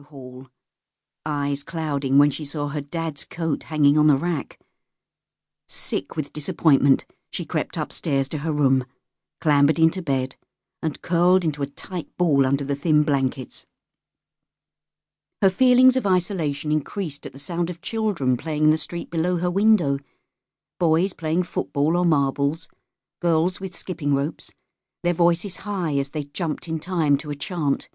narrow hall, eyes clouding when she saw her dad's coat hanging on the rack. Sick with disappointment, she crept upstairs to her room, clambered into bed, and curled into a tight ball under the thin blankets. Her feelings of isolation increased at the sound of children playing in the street below her window, boys playing football or marbles, girls with skipping ropes, their voices high as they jumped in time to a chant.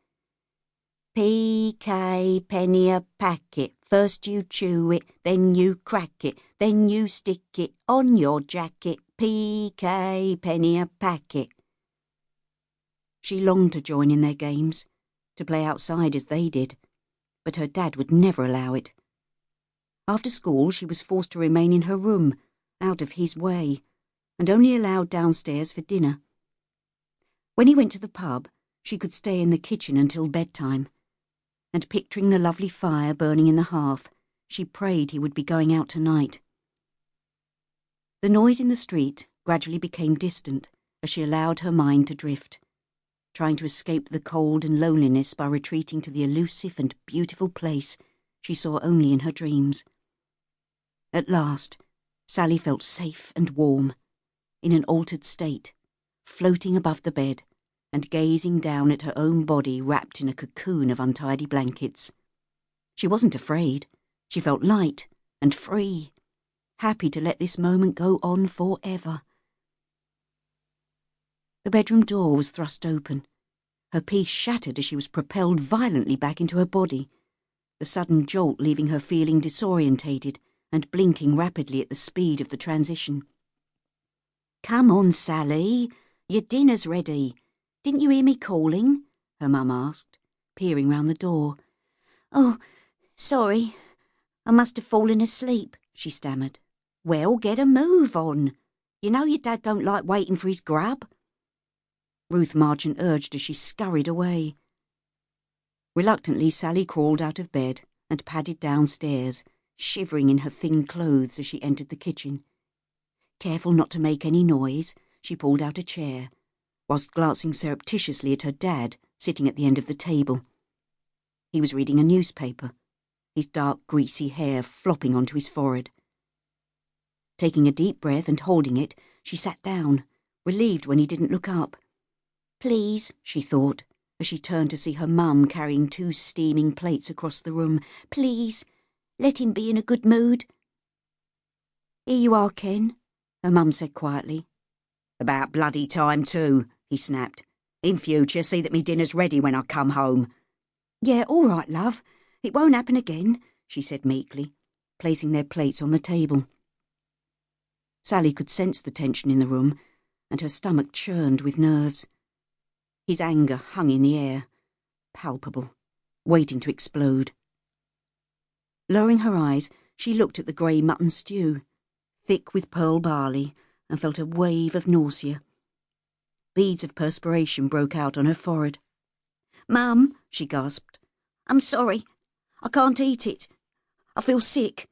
P.K. penny a packet, first you chew it, then you crack it, then you stick it on your jacket, P.K. penny a packet. She longed to join in their games, to play outside as they did, but her dad would never allow it. After school she was forced to remain in her room, out of his way, and only allowed downstairs for dinner. When he went to the pub, she could stay in the kitchen until bedtime, and picturing the lovely fire burning in the hearth, she prayed he would be going out tonight. The noise in the street gradually became distant as she allowed her mind to drift, trying to escape the cold and loneliness by retreating to the elusive and beautiful place she saw only in her dreams. At last, Sally felt safe and warm, in an altered state, floating above the bed and gazing down at her own body wrapped in a cocoon of untidy blankets. She wasn't afraid. She felt light and free, happy to let this moment go on forever. The bedroom door was thrust open. Her peace shattered as she was propelled violently back into her body, the sudden jolt leaving her feeling disorientated and blinking rapidly at the speed of the transition. "Come on, Sally. Your dinner's ready. Didn't you hear me calling?" her mum asked, peering round the door. "Oh, sorry. I must have fallen asleep," she stammered. "Well, get a move on. You know your dad don't like waiting for his grub." Ruth Marchant urged as she scurried away. Reluctantly, Sally crawled out of bed and padded downstairs, shivering in her thin clothes as she entered the kitchen. Careful not to make any noise, she pulled out a chair, whilst glancing surreptitiously at her dad sitting at the end of the table. He was reading a newspaper, his dark greasy hair flopping onto his forehead. Taking a deep breath and holding it, she sat down, relieved when he didn't look up. "Please," she thought, as she turned to see her mum carrying 2 steaming plates across the room, "please, let him be in a good mood." "Here you are, Ken," her mum said quietly. "About bloody time too," he snapped. "In future, see that me dinner's ready when I come home." "Yeah, all right, love. It won't happen again," she said meekly, placing their plates on the table. Sally could sense the tension in the room, and her stomach churned with nerves. His anger hung in the air, palpable, waiting to explode. Lowering her eyes, she looked at the grey mutton stew, thick with pearl barley, and felt a wave of nausea. Beads of perspiration broke out on her forehead. "Mum," she gasped, "I'm sorry. I can't eat it. I feel sick."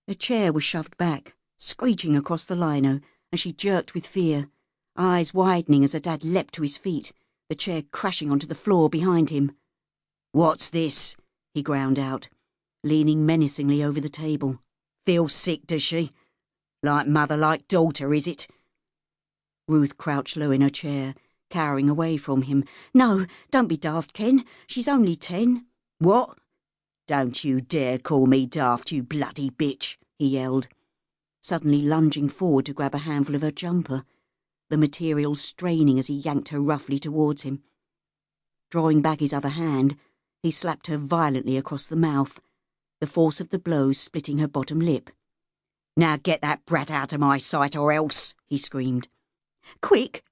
A chair was shoved back, screeching across the lino, and she jerked with fear, eyes widening as her dad leapt to his feet, the chair crashing onto the floor behind him. "What's this?" he ground out, leaning menacingly over the table. "Feel sick, does she? Like mother, like daughter, is it?" Ruth crouched low in her chair, cowering away from him. "No, don't be daft, Ken. She's only 10. "What? Don't you dare call me daft, you bloody bitch," he yelled, suddenly lunging forward to grab a handful of her jumper, the material straining as he yanked her roughly towards him. Drawing back his other hand, he slapped her violently across the mouth, the force of the blow splitting her bottom lip. "Now get that brat out of my sight or else," he screamed. "Quick!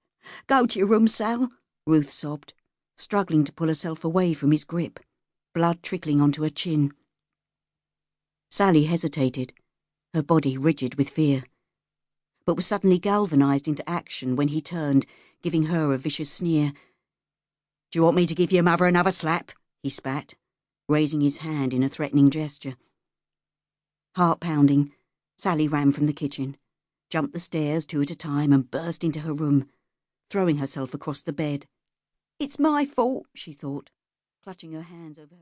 Go to your room, Sal," Ruth sobbed, struggling to pull herself away from his grip, blood trickling onto her chin. Sally hesitated, her body rigid with fear, but was suddenly galvanised into action when he turned, giving her a vicious sneer. "Do you want me to give your mother another slap?" he spat, raising his hand in a threatening gesture. Heart pounding, Sally ran from the kitchen, jumped the stairs 2 at a time and burst into her room, throwing herself across the bed. "It's my fault," she thought, clutching her hands over her